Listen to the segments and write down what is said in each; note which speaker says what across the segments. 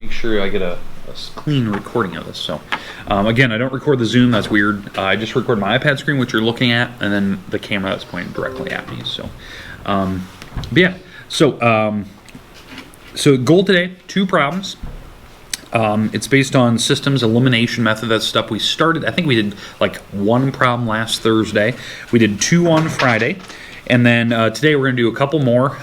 Speaker 1: Make sure I get a clean recording of this. So again, I don't record the Zoom, that's weird. I just record my iPad screen, which you're looking at, and then the camera that's pointing directly at me. So but yeah, so goal today, 2 problems. It's based on systems elimination method. That's stuff we started. I think we did like 1 problem last Thursday. We did 2 on Friday. And then today we're going to do a couple more.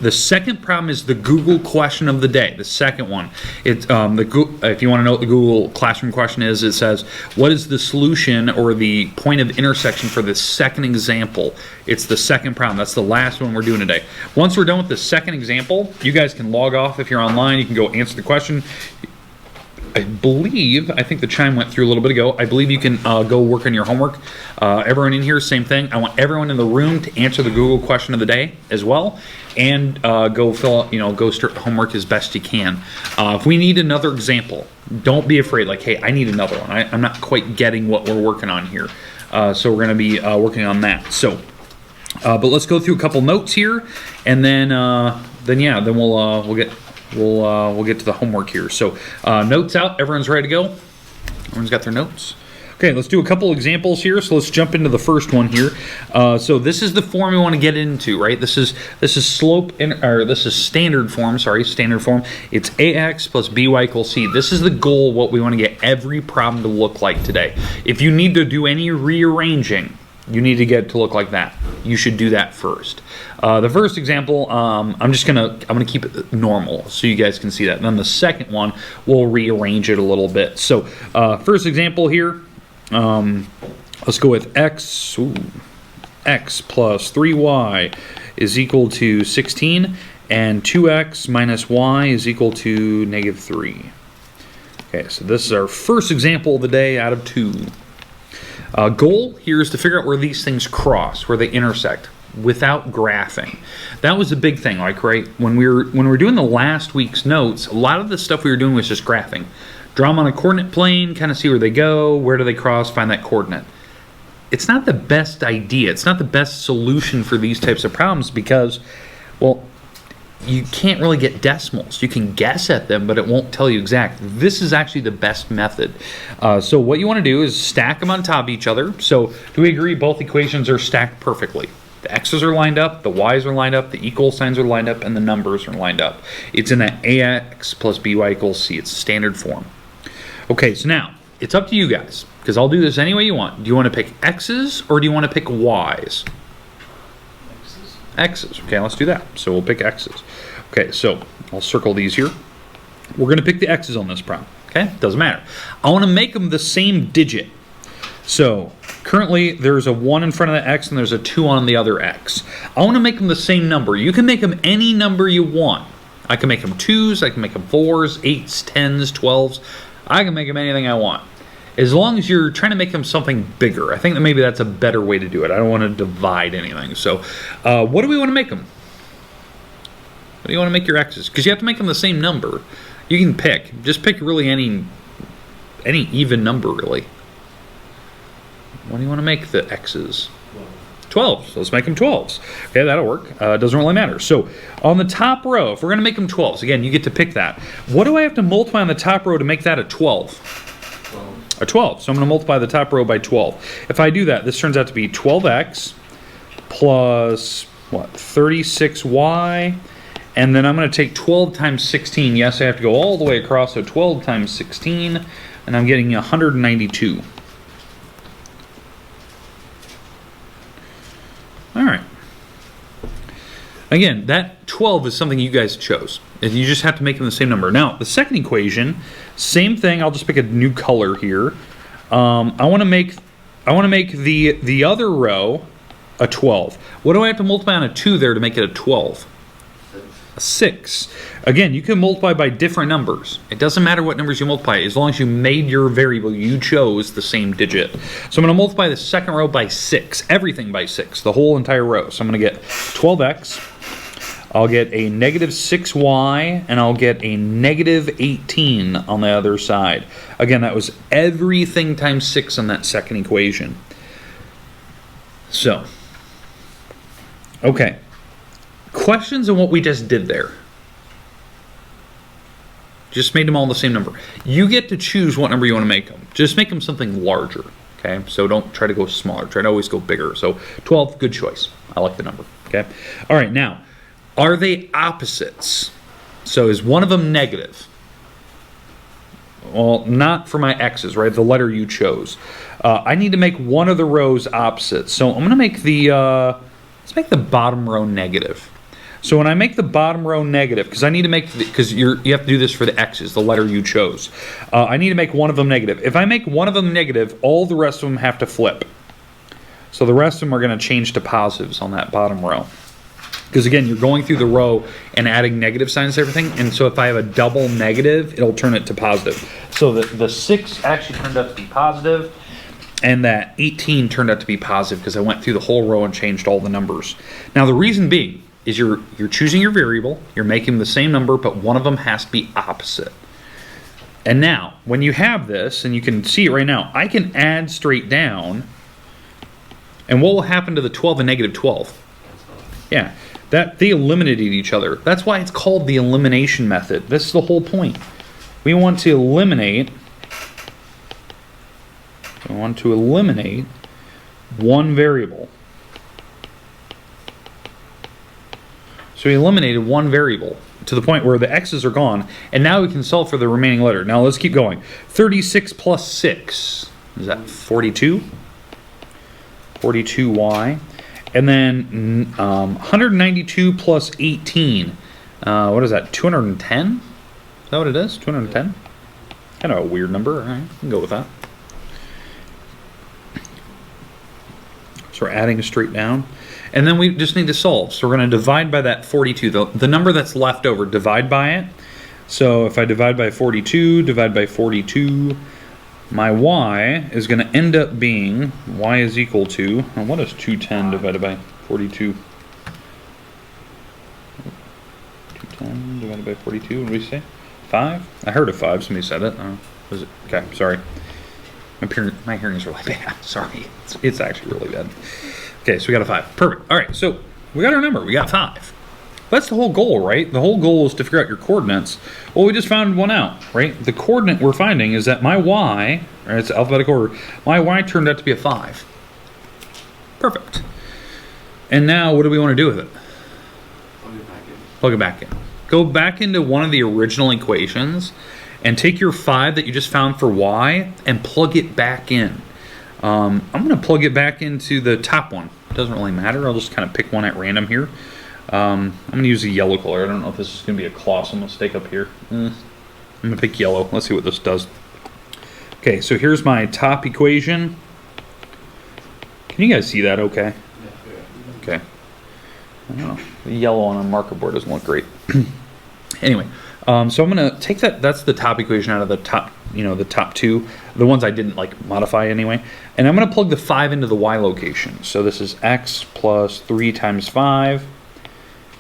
Speaker 1: The second problem is the Google question of the day. The second one. It's if you want to know what the Google Classroom question is, it says, what is the solution or the point of intersection for the second example? It's the second problem. That's the last one we're doing today. Once we're done with the second example, you guys can log off if you're online. You can go answer the question. I think the chime went through a little bit ago. I believe you can go work on your homework. Everyone in here, same thing. I want everyone in the room to answer the Google question of the day as well, and go fill out, go start homework as best you can. If we need another example, don't be afraid. Like, hey, I need another one. I'm not quite getting what we're working on here, so we're going to be working on that. So, but let's go through a couple notes here, and then we'll get to the homework here. So notes out, everyone's ready to go? Everyone's got their notes? Okay, let's do a couple examples here. So let's jump into the first one here. So this is the form we want to get into, right? This is standard form, standard form. It's ax plus by equals c. This is the goal, what we want to get every problem to look like today. If you need to do any rearranging, you need to get it to look like that. You should do that first. The first example, I'm gonna keep it normal so you guys can see that. And then the second one, we'll rearrange it a little bit. So first example here, let's go with x plus 3y is equal to 16, and 2x minus y is equal to -3. Okay, so this is our first example of the day out of 2. Goal here is to figure out where these things cross, where they intersect, without graphing. That was a big thing, like, right, when we were doing the last week's notes, a lot of the stuff we were doing was just graphing. Draw them on a coordinate plane, kind of see where they go, where do they cross, find that coordinate. It's not the best idea. It's not the best solution for these types of problems because, well, you can't really get decimals. You can guess at them, but it won't tell you exact. This is actually the best method. So what you want to do is stack them on top of each other. So do we agree both equations are stacked perfectly? The x's are lined up, the y's are lined up, the equal signs are lined up, and the numbers are lined up. It's in that ax plus by equals c. It's standard form. Okay, so now it's up to you guys, because I'll do this any way you want. Do you want to pick x's or do you want to pick y's? X's. Okay, let's do that. So we'll pick x's. Okay, so I'll circle these here. We're going to pick the x's on this problem. Okay, doesn't matter. I want to make them the same digit. So currently there's a 1 in front of the x and there's a 2 on the other x. I want to make them the same number. You can make them any number you want. I can make them 2s, I can make them 4s, 8s, 10s, 12s. I can make them anything I want. As long as you're trying to make them something bigger. I think that maybe that's a better way to do it. I don't want to divide anything. So what do we want to make them? What do you want to make your x's? Because you have to make them the same number. You can pick. Just pick really any even number, really. What do you want to make the x's? 12. So let's make them 12s. Okay, that'll work. Doesn't really matter. So on the top row, if we're going to make them 12s, again, you get to pick that. What do I have to multiply on the top row to make that a 12? A 12. So I'm going to multiply the top row by 12. If I do that, this turns out to be 12x plus, what, 36y. And then I'm going to take 12 times 16. Yes, I have to go all the way across. So 12 times 16. And I'm getting 192. All right. Again, that 12 is something you guys chose. You just have to make them the same number. Now, the second equation, same thing. I'll just pick a new color here. I want to make the other row a 12. What do I have to multiply on a 2 there to make it a 12? A 6. Again, you can multiply by different numbers. It doesn't matter what numbers you multiply, as long as you made your variable you chose the same digit. So I'm going to multiply the second row by 6, everything by 6, the whole entire row. So I'm going to get 12x, I'll get a -6y, and I'll get a -18 on the other side. Again, that was everything times 6 on that second equation. So, okay. Questions on what we just did there? Just made them all the same number. You get to choose what number you want to make them. Just make them something larger, okay? So don't try to go smaller. Try to always go bigger. So 12, good choice. I like the number, okay? All right, now, are they opposites? So is one of them negative? Well, not for my x's, right? The letter you chose. I need to make one of the rows opposite. So I'm going to make the, let's make the bottom row negative. So when I make the bottom row negative, because I need to make, because you have to do this for the x's, the letter you chose. I need to make one of them negative. If I make one of them negative, all the rest of them have to flip. So the rest of them are going to change to positives on that bottom row. Because again, you're going through the row and adding negative signs to everything. And so if I have a double negative, it'll turn it to positive. So the 6 actually turned out to be positive, and that 18 turned out to be positive because I went through the whole row and changed all the numbers. Now the reason being is you're choosing your variable, you're making the same number, but one of them has to be opposite. And now, when you have this, and you can see it right now, I can add straight down, and what will happen to the 12 and negative 12? Yeah, that they eliminated each other. That's why it's called the elimination method. This is the whole point. We want to eliminate one variable. So we eliminated one variable to the point where the x's are gone, and now we can solve for the remaining letter. Now let's keep going. 36 plus 6, is that 42? 42y. And then 192 plus 18, what is that, 210? Is that what it is, 210? Kind of a weird number, all right, I can go with that. So we're adding straight down. And then we just need to solve. So we're going to divide by that 42. The number that's left over, divide by it. So if I divide by 42, divide by 42, my y is going to end up being, y is equal to, and what is 210 divided by 42? 210 divided by 42, what did we say? 5? I heard a 5, somebody said it. Was it? Okay, sorry. My hearing is really bad. Sorry. It's actually really bad. Okay, so we got a 5. Perfect. All right, so we got our number. We got 5. That's the whole goal, right? The whole goal is to figure out your coordinates. Well, we just found one out, right? The coordinate we're finding is that my y, or it's alphabetical order, my y turned out to be a 5. Perfect. And now what do we want to do with it?
Speaker 2: Plug it back in.
Speaker 1: Plug it back in. Go back into one of the original equations and take your 5 that you just found for y and plug it back in. I'm going to plug it back into the top one. It doesn't really matter. I'll just kind of pick one at random here. I'm going to use a yellow color. I don't know if this is going to be a colossal mistake up here. I'm going to pick yellow. Let's see what this does. Okay, so here's my top equation. Can you guys see that okay? Okay. I don't know. The yellow on a marker board doesn't look great. Anyway, so I'm going to take that. That's the top equation out of the top, the top two. The ones I didn't modify anyway. And I'm going to plug the 5 into the y location. So this is x plus 3 times 5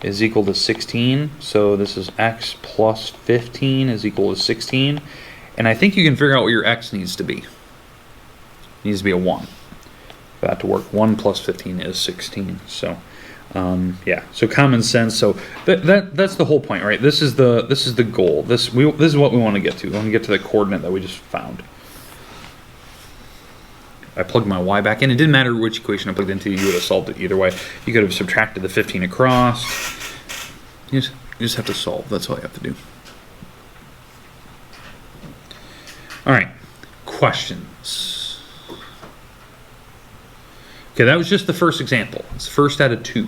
Speaker 1: is equal to 16. So this is x plus 15 is equal to 16. And I think you can figure out what your x needs to be. It needs to be a 1 for that to work. 1 plus 15 is 16. So yeah, so common sense. So that's the whole point, right? This is the goal. This is what we want to get to. We want to get to the coordinate that we just found. I plugged my y back in. It didn't matter which equation I plugged into. You would have solved it either way. You could have subtracted the 15 across. You just have to solve. That's all you have to do. All right, questions. Okay, that was just the first example. It's first out of 2.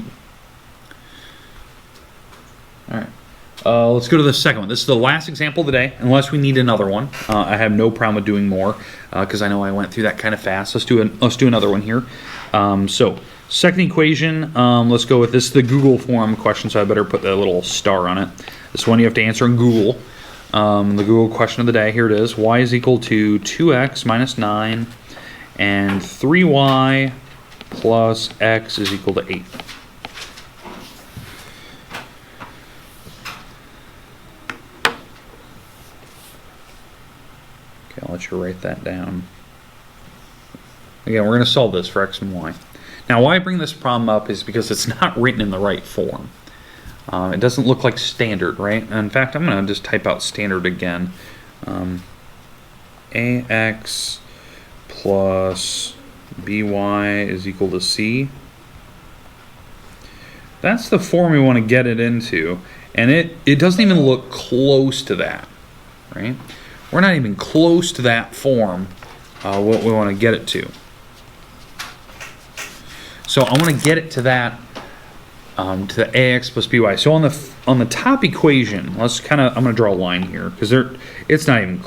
Speaker 1: All right, let's go to the second one. This is the last example of the day, unless we need another one. I have no problem with doing more because I know I went through that kind of fast. Let's do another one here. So second equation. Let's go with this. Is the Google form question, so I better put the little star on it. This one you have to answer in Google. The Google question of the day. Here it is. Y is equal to 2x minus 9 and 3y plus x is equal to 8. Okay, I'll let you write that down. Again, we're going to solve this for x and y. Now, why I bring this problem up is because it's not written in the right form. It doesn't look like standard, right? In fact, I'm going to just type out standard again. AX plus BY is equal to C. That's the form we want to get it into. And it doesn't even look close to that, right? We're not even close to that form, what we want to get it to. So I want to get it to that, to the AX plus BY. So on the top equation, I'm going to draw a line here because it's not even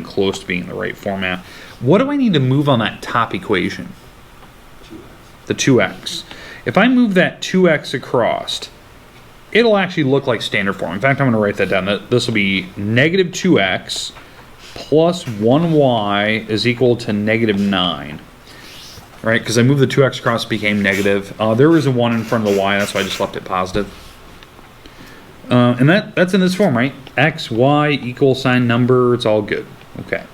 Speaker 1: close to being in the right format. What do I need to move on that top equation?
Speaker 2: 2x.
Speaker 1: The 2x. If I move that 2x across, it'll actually look like standard form. In fact, I'm going to write that down. This will be negative 2x plus 1y is equal to negative 9. Right? Because I moved the 2x across, it became negative. There was a 1 in front of the y, that's why I just left it positive. And that's in this form, right? X, y, equal sign, number, it's all good. Okay.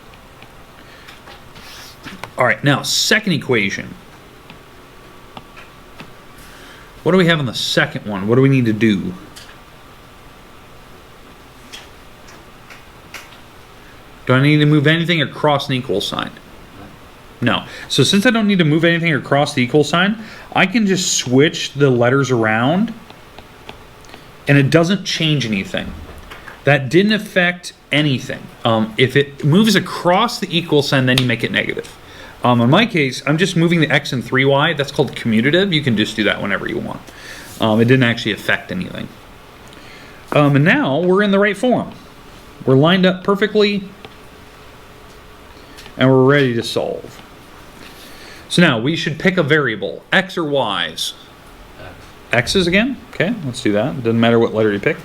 Speaker 1: All right, now, second equation. What do we have on the second one? What do we need to do? Do I need to move anything across an equal sign? No. So since I don't need to move anything across the equal sign, I can just switch the letters around and it doesn't change anything. That didn't affect anything. If it moves across the equal sign, then you make it negative. In my case, I'm just moving the x and 3y. That's called commutative. You can just do that whenever you want. It didn't actually affect anything. And now we're in the right form. We're lined up perfectly and we're ready to solve. So now we should pick a variable, x or y's. X's again? Okay, let's do that. Doesn't matter what letter you pick.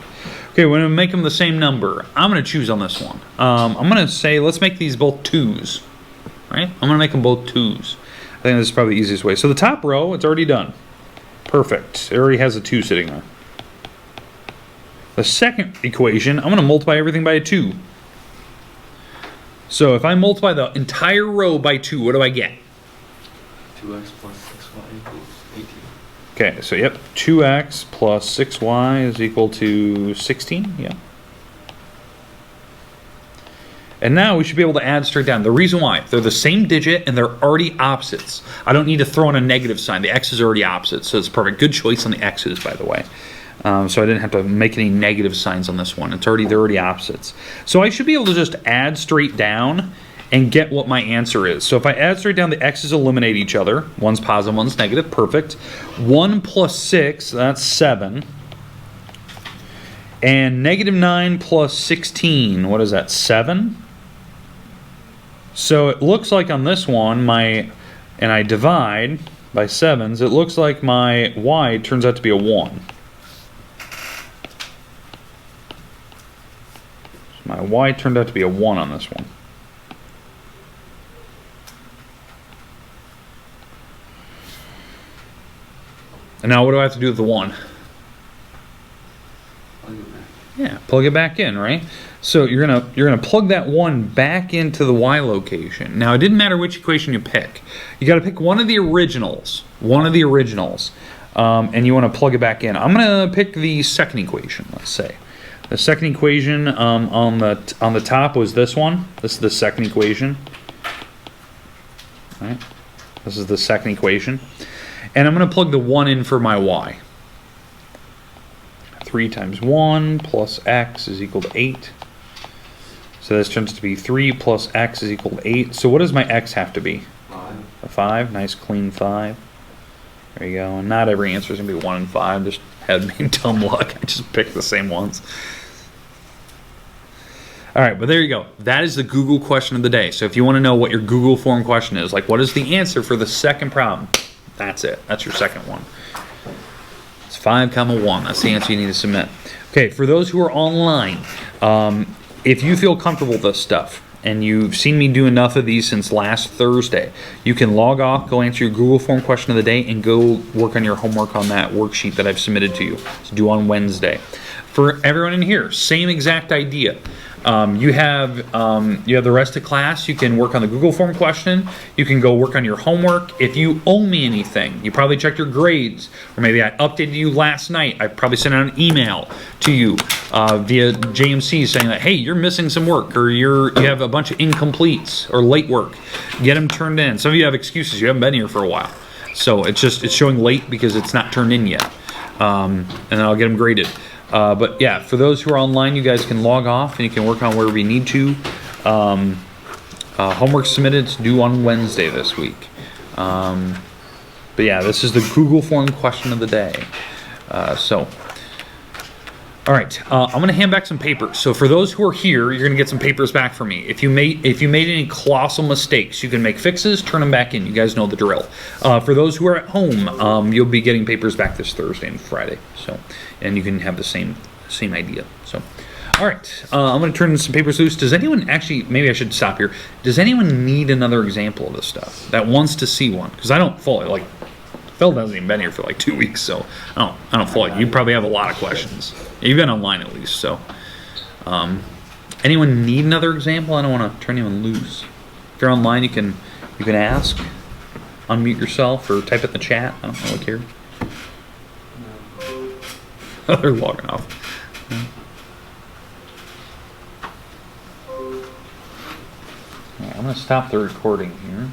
Speaker 1: Okay, we're going to make them the same number. I'm going to choose on this one. I'm going to say, let's make these both 2's. Right? I'm going to make them both 2's. I think this is probably the easiest way. So the top row, it's already done. Perfect. It already has a 2 sitting there. The second equation, I'm going to multiply everything by a 2. So if I multiply the entire row by 2, what do I get?
Speaker 2: 2x plus 6y equals 18.
Speaker 1: Okay, so yep, 2x plus 6y is equal to 16, yeah. And now we should be able to add straight down. The reason why, they're the same digit and they're already opposites. I don't need to throw in a negative sign. The x is already opposite, so it's perfect. Good choice on the x's, by the way. So I didn't have to make any negative signs on this one. They're already opposites. So I should be able to just add straight down and get what my answer is. So if I add straight down, the x's eliminate each other. One's positive, one's negative. Perfect. 1 plus 6, that's 7. And negative 9 plus 16, what is that, 7? So it looks like on this one, and I divide by 7s, it looks like my y turns out to be a 1. So my y turned out to be a 1 on this one. And now what do I have to do with the 1? Yeah, plug it back in, right? So you're gonna plug that 1 back into the y location. Now it didn't matter which equation you pick. You got to pick one of the originals. And you want to plug it back in. I'm gonna pick the second equation. Let's say the second equation on the top was this one. This is the second equation. All right. This is the second equation, and I'm gonna plug the 1 in for my y. 3 times 1 plus x is equal to 8. So this turns to be 3 plus x is equal to 8. So what does my x have to be?
Speaker 2: 5.
Speaker 1: A 5. Nice clean 5. There you go. And not every answer is going to be 1 and 5. Just had me dumb luck. I just picked the same ones. All right, but there you go. That is the Google question of the day. So if you want to know what your Google form question is, like what is the answer for the second problem, that's it. That's your second one. 5, 1. That's the answer you need to submit. Okay, for those who are online, if you feel comfortable with this stuff and you've seen me do enough of these since last Thursday, you can log off, go answer your Google form question of the day, and go work on your homework on that worksheet that I've submitted to you. It's due on Wednesday. For everyone in here, same exact idea. You have the rest of class. You can work on the Google form question. You can go work on your homework. If you owe me anything, you probably checked your grades, or maybe I updated you last night. I probably sent out an email to you via JMC saying that, hey, you're missing some work, or you have a bunch of incompletes or late work. Get them turned in. Some of you have excuses. You haven't been here for a while, so it's showing late because it's not turned in yet, and then I'll get them graded. But yeah, for those who are online, you guys can log off and you can work on wherever you need to. Homework submitted, it's due on Wednesday this week. But yeah, this is the Google form question of the day. All right, I'm going to hand back some papers. So for those who are here, you're going to get some papers back from me. If you made any colossal mistakes, you can make fixes, turn them back in. You guys know the drill. For those who are at home, you'll be getting papers back this Thursday and Friday. So, and you can have the same idea. So, all right, I'm going to turn some papers loose. Does anyone actually? Maybe I should stop here. Does anyone need another example of this stuff that wants to see one? Because I don't fully like. Phil hasn't even been here for like 2 weeks, so I don't fully. You probably have a lot of questions. You've been online at least, so. Anyone need another example? I don't want to turn anyone loose. If you're online, you can ask, unmute yourself, or type it in the chat. I don't really care. They're logging off. All right, I'm going to stop the recording here.